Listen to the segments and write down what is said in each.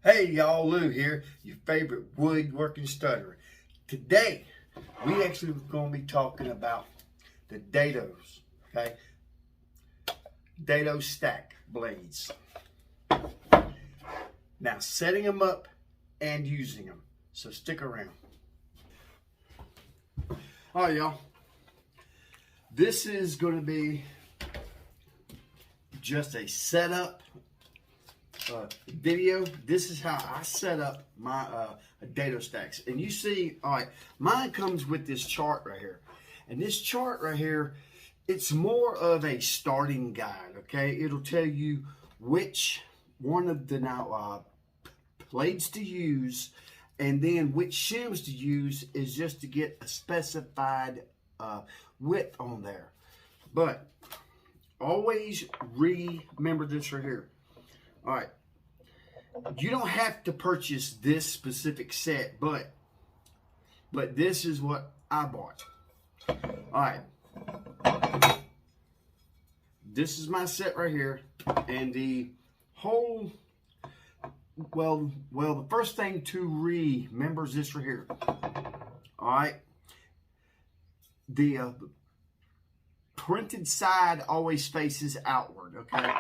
Hey y'all, Lou here, your favorite woodworking stutterer. Today, we actually going to be talking about the Dados, okay? Dado Stack blades. Now, setting them up and using them, so stick around. All right, y'all. This is going to be just a setup video. This is how I set up my Dado stacks, and you see, all right, mine comes with this chart right here, and this chart right here, it's more of a starting guide. Okay, it'll tell you which one of the blades to use, and then which shims to use is just to get a specified width on there. But always remember this right here. All right, you don't have to purchase this specific set, but this is what I bought. All right, this is my set right here, and the whole, well, the first thing to remember is this right here. All right, the printed side always faces outward. Okay,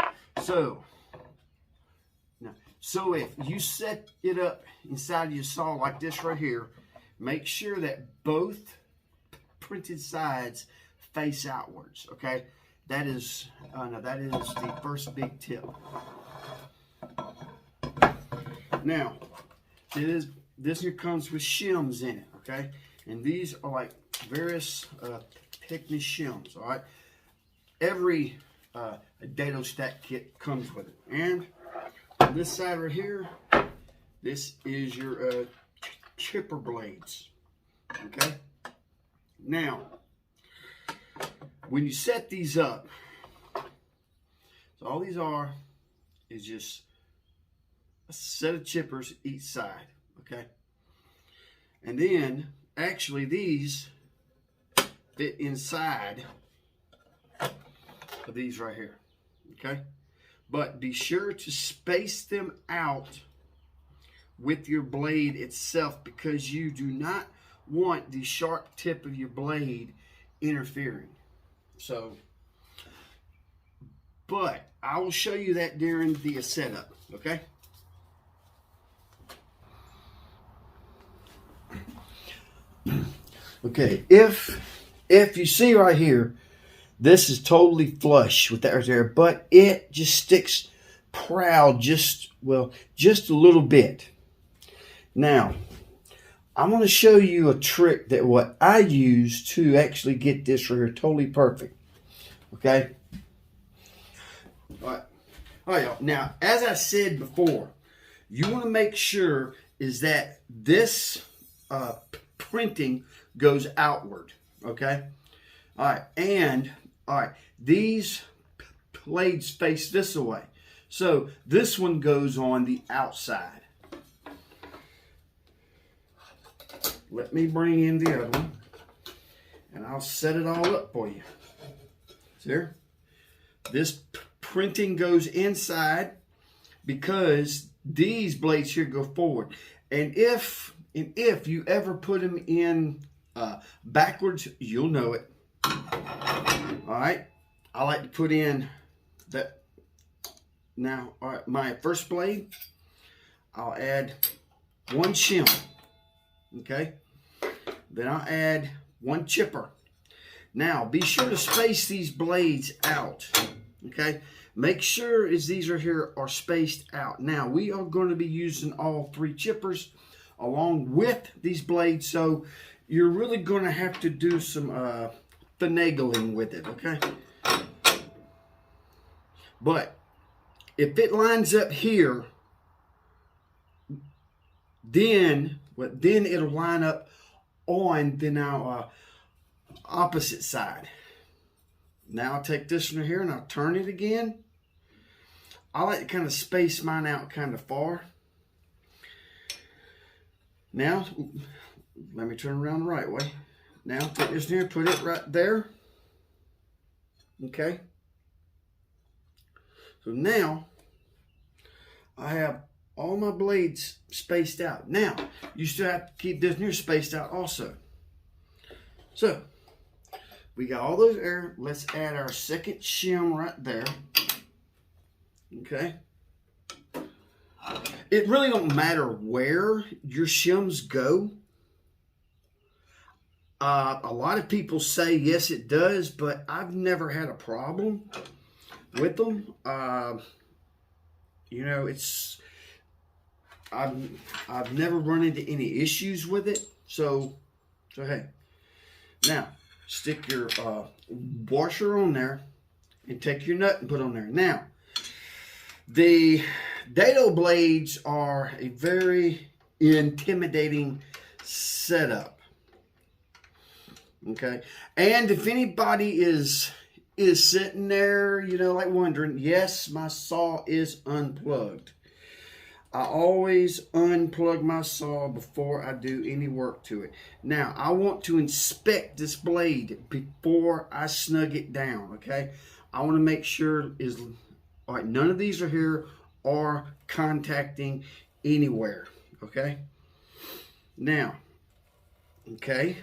so if you set it up inside your saw like this right here, make sure that both printed sides face outwards. Okay, that is the first big tip. Now, this here comes with shims in it. Okay, and these are like various thickness shims. All right, every Dado stack kit comes with it. And on this side right here, this is your chipper blades. Okay, now when you set these up, so all these are is just a set of chippers each side. Okay, and then actually these fit inside of these right here. Okay, but be sure to space them out with your blade itself, because you do not want the sharp tip of your blade interfering. So, but I will show you that during the setup. Okay. Okay, if you see right here, this is totally flush with that right there, but it just sticks proud just a little bit. Now, I'm going to show you a trick that what I use to actually get this right here totally perfect. Okay? All right, y'all. Now, as I said before, you want to make sure is that this printing goes outward. Okay? All right, and all right, these blades face this way. So this one goes on the outside. Let me bring in the other one, and I'll set it all up for you. See here? This printing goes inside because these blades here go forward. And if you ever put them in backwards, you'll know it. All right, I like to put in that. Now, all right, my first blade, I'll add one shim. Okay, then I'll add one chipper. Now, be sure to space these blades out. Okay, make sure as these are here are spaced out. Now, we are going to be using all three chippers along with these blades, so you're really going to have to do some finagling with it. Okay, but if it lines up here, then it'll line up on the opposite side. Now I'll take this one here and I'll turn it again. I like to kind of space mine out kind of far. Now let me turn around the right way. Now take this here, put it right there. Okay. So now I have all my blades spaced out. Now, you still have to keep this near spaced out also. So, we got all those there. Let's add our second shim right there. Okay. It really don't matter where your shims go. A lot of people say yes it does, but I've never had a problem with them. You know, I've never run into any issues with it. So hey, now stick your washer on there and take your nut and put on there. Now, the Dado blades are a very intimidating setup. Okay, and if anybody is sitting there, you know, like wondering, yes, my saw is unplugged. I always unplug my saw before I do any work to it. Now, I want to inspect this blade before I snug it down, okay? I want to make sure all right, none of these are here or contacting anywhere, okay? Now, okay,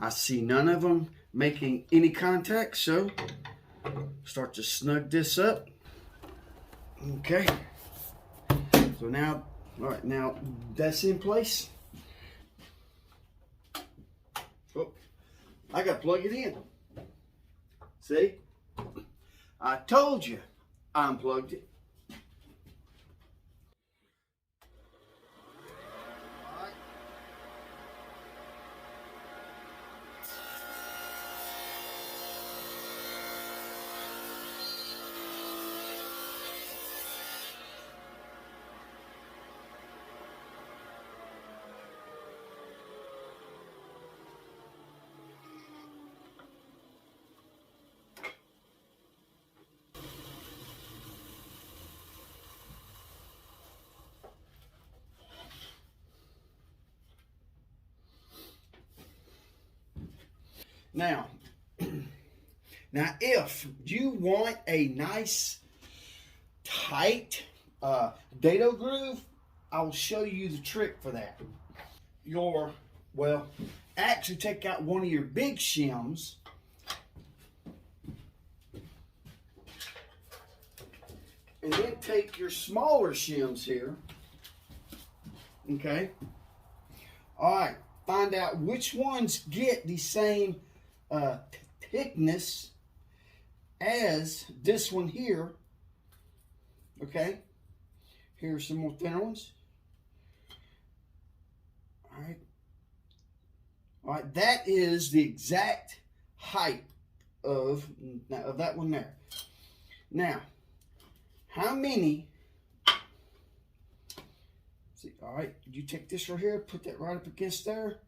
I see none of them making any contact, so start to snug this up. Okay. So now, all right, now that's in place. Oh, I got to plug it in. See? I told you I unplugged it. Now, if you want a nice, tight dado groove, I'll show you the trick for that. Actually take out one of your big shims and then take your smaller shims here. Okay. All right. Find out which ones get the same thickness as this one here. Okay. Here's some more thinner ones. All right. All right. That is the exact height of that one there. Now, how many? See, all right. You take this right here, put that right up against there.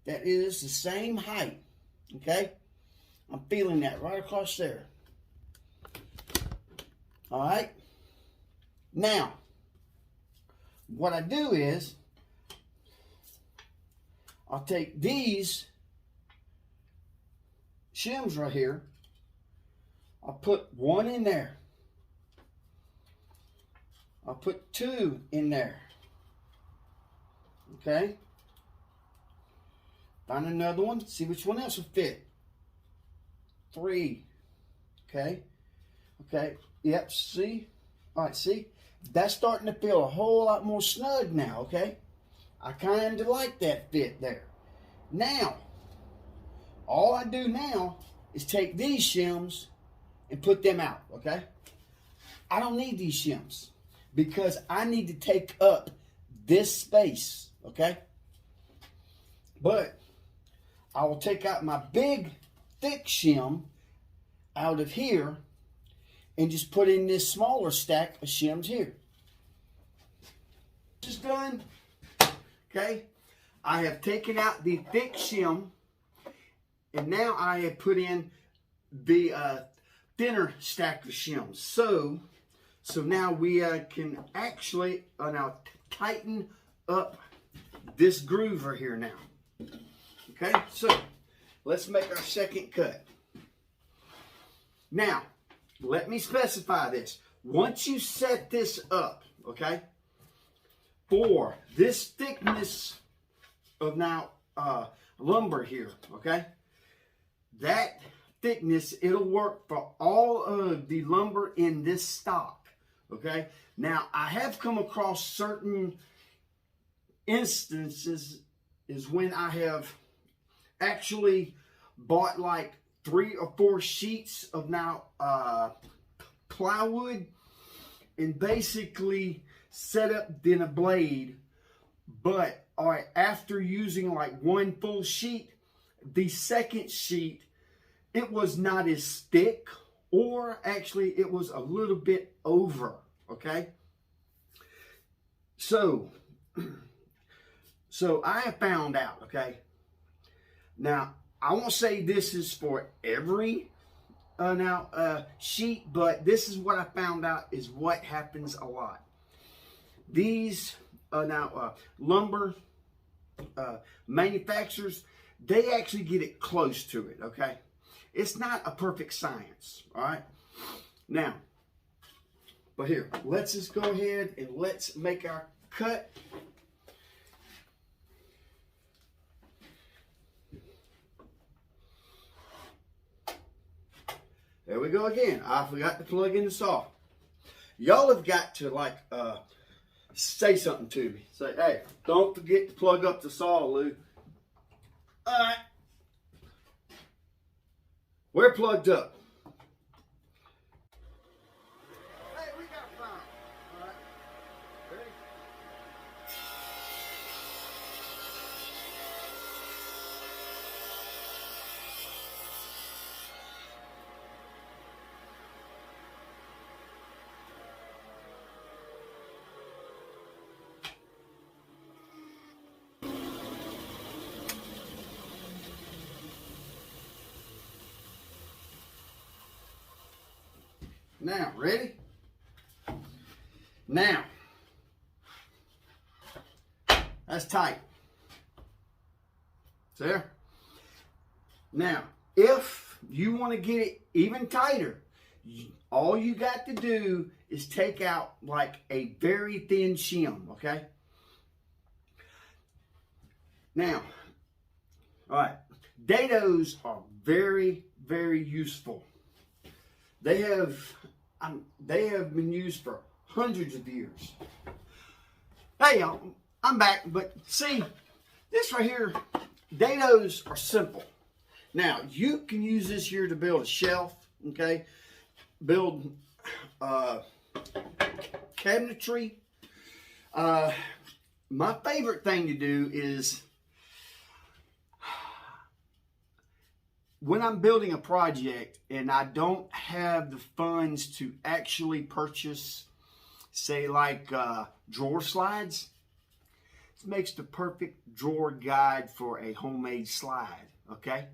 That is the same height. Okay? I'm feeling that right across there. All right? Now, what I do is, I'll take these shims right here. I'll put one in there. I'll put two in there. Okay? Find another one. See which one else will fit. 3. Okay? Okay. Yep. See? All right. See? That's starting to feel a whole lot more snug now. Okay? I kind of like that fit there. Now, all I do now is take these shims and put them out. Okay? I don't need these shims because I need to take up this space. Okay? But I will take out my big, thick shim out of here and just put in this smaller stack of shims here. This is done. Okay? I have taken out the thick shim and now I have put in the thinner stack of shims. So now we can actually now tighten up this groove right here now. Okay, so let's make our second cut. Now, let me specify this. Once you set this up, okay, for this thickness of now lumber here, okay? That thickness, it'll work for all of the lumber in this stock, okay? Now, I have come across certain instances is when I have actually bought like 3 or 4 sheets of now plywood and basically set up then a blade. But all right, after using like 1 full sheet, the second sheet, it was not as thick, or actually it was a little bit over, okay? So I have found out, okay? Now, I won't say this is for every sheet, but this is what I found out is what happens a lot. These lumber manufacturers, they actually get it close to it, okay? It's not a perfect science, all right? Now, but here, let's just go ahead and let's make our cut. There we go again. I forgot to plug in the saw. Y'all have got to like say something to me. Say, hey, don't forget to plug up the saw, Lou. All right. We're plugged up. Hey, we got fine. All right. Ready? Now, ready? Now, that's tight. See there? Now, if you want to get it even tighter, all you got to do is take out like a very thin shim, okay? Now, all right, dados are very, very useful. They have been used for hundreds of years. Hey y'all, I'm back, but see, this right here, dados are simple. Now, you can use this here to build a shelf, okay? Build cabinetry. My favorite thing to do is when I'm building a project and I don't have the funds to actually purchase, say like drawer slides, this makes the perfect drawer guide for a homemade slide, okay?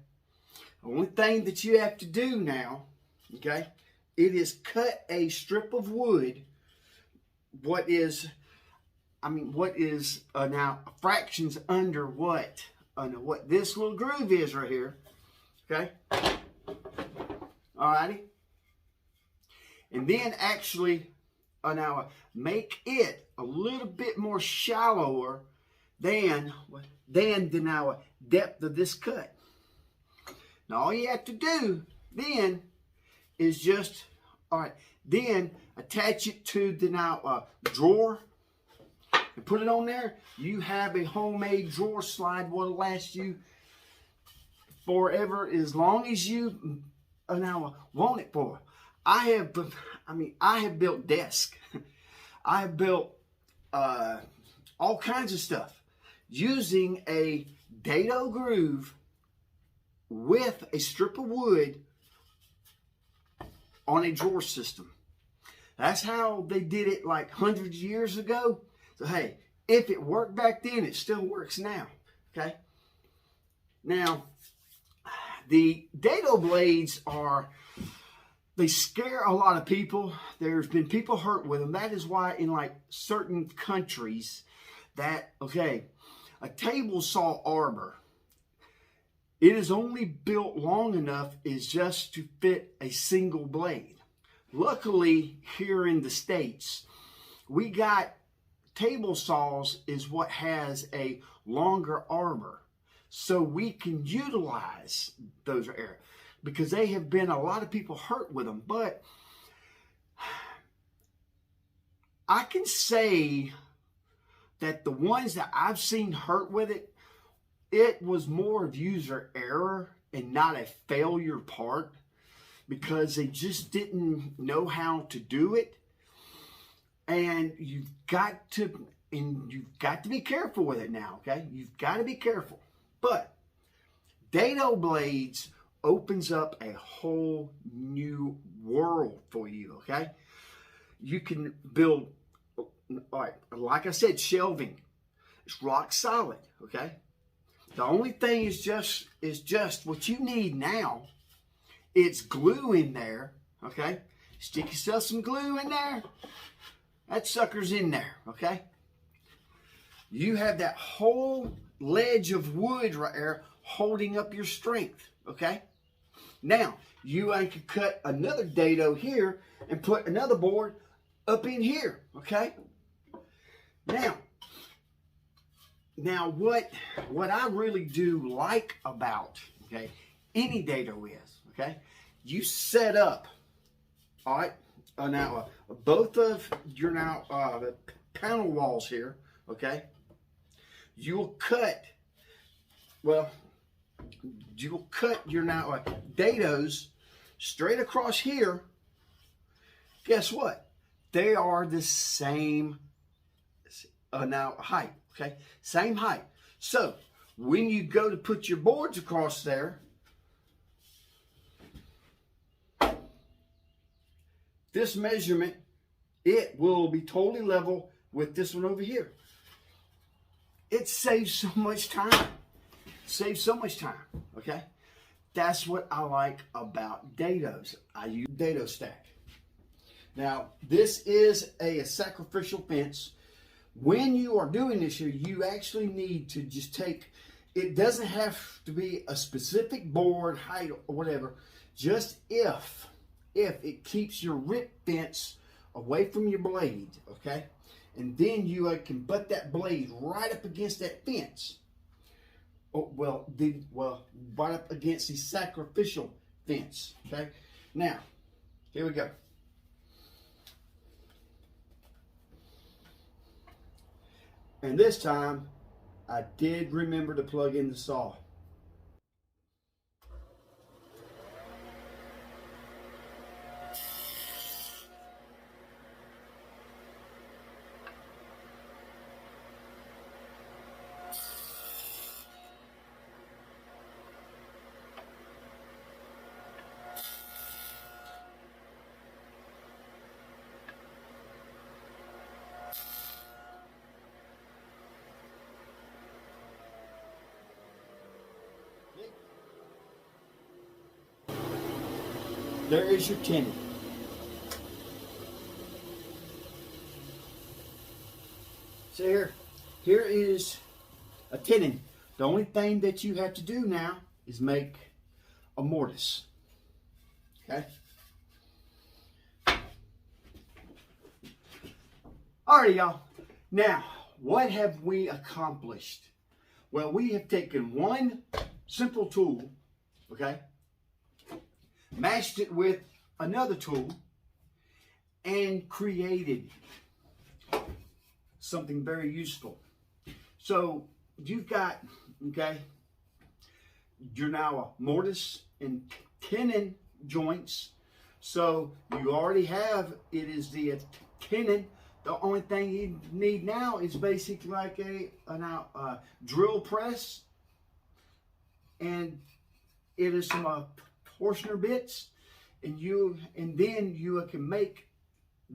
The only thing that you have to do now, okay, it is cut a strip of wood, what is now fractions under what this little groove is right here. Okay, alrighty, and then actually now make it a little bit more shallower than the depth of this cut. Now all you have to do then is just then attach it to the drawer and put it on there. You have a homemade drawer slide will last you forever, as long as you want it for. I have built desks. I have built all kinds of stuff using a dado groove with a strip of wood on a drawer system. That's how they did it like hundreds of years ago. So hey, if it worked back then, it still works now. Okay. Now, the Dado Blades they scare a lot of people. There's been people hurt with them. That is why in like certain countries that, okay, a table saw arbor, it is only built long enough is just to fit a single blade. Luckily, here in the States, we got table saws is what has a longer arbor. So we can utilize those areas because they have been a lot of people hurt with them. But I can say that the ones that I've seen hurt with it, it was more of user error and not a failure part because they just didn't know how to do it. And you've got to be careful with it now, okay? You've got to be careful. But Dado Blades opens up a whole new world for you, okay? You can build, all right, like I said, shelving. It's rock solid, okay? The only thing is just what you need now. It's glue in there, okay? Stick yourself some glue in there. That sucker's in there, okay? You have that whole ledge of wood right there holding up your strength, okay? Now, you could cut another dado here and put another board up in here, okay? Now what I really do like about, okay, any dado is, okay, you set up, all right, now both of your the panel walls here, okay, you'll cut your dados straight across here. Guess what? They are the same height, okay? Same height. So when you go to put your boards across there, this measurement, it will be totally level with this one over here. It saves so much time. Saves so much time, okay? That's what I like about dados. I use Dado Stack. Now, this is a sacrificial fence. When you are doing this here, you actually need to just take, it doesn't have to be a specific board height or whatever, just if it keeps your rip fence away from your blade, okay? And then you can butt that blade right up against that fence. Right up against the sacrificial fence, okay? Now, here we go. And this time, I did remember to plug in the saw. There is your tenon. So here is a tenon. The only thing that you have to do now is make a mortise. Okay? Alright, y'all. Now, what have we accomplished? Well, we have taken one simple tool, okay, matched it with another tool, and created something very useful. So you've got, okay, you're now a mortise and tenon joints. So you already have, it is the tenon. The only thing you need now is basically like a drill press, and it is some Torsioner bits, and then you can make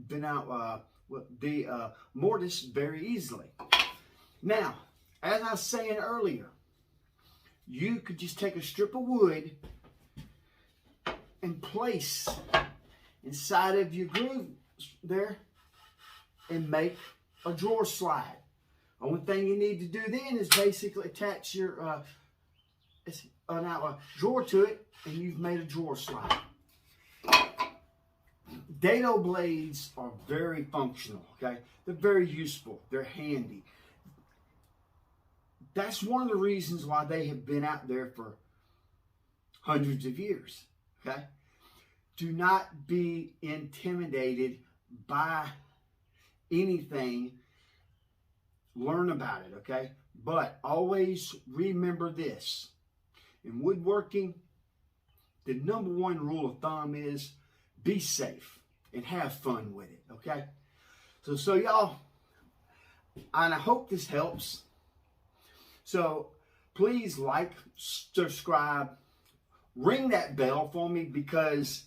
the mortise very easily. Now, as I was saying earlier, you could just take a strip of wood and place inside of your groove there and make a drawer slide. Only thing you need to do then is basically attach your drawer to it, and you've made a drawer slide. Dado blades are very functional, okay? They're very useful. They're handy. That's one of the reasons why they have been out there for hundreds of years, okay? Do not be intimidated by anything. Learn about it, okay? But always remember this. In woodworking, the number one rule of thumb is be safe and have fun with it, okay? So y'all, and I hope this helps. So please like, subscribe, ring that bell for me, because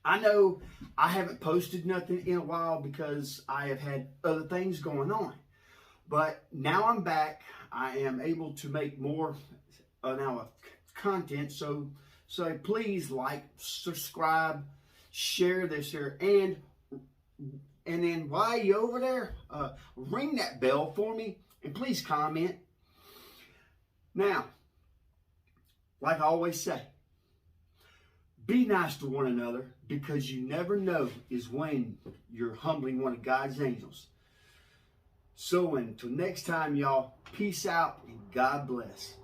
I know I haven't posted nothing in a while because I have had other things going on. But now I'm back. I am able to make more now content. So please like, subscribe, share this here, and then while you're over there, ring that bell for me, and please comment. Now, like I always say, be nice to one another, because you never know is when you're humbling one of God's angels. So until next time, y'all, peace out and God bless.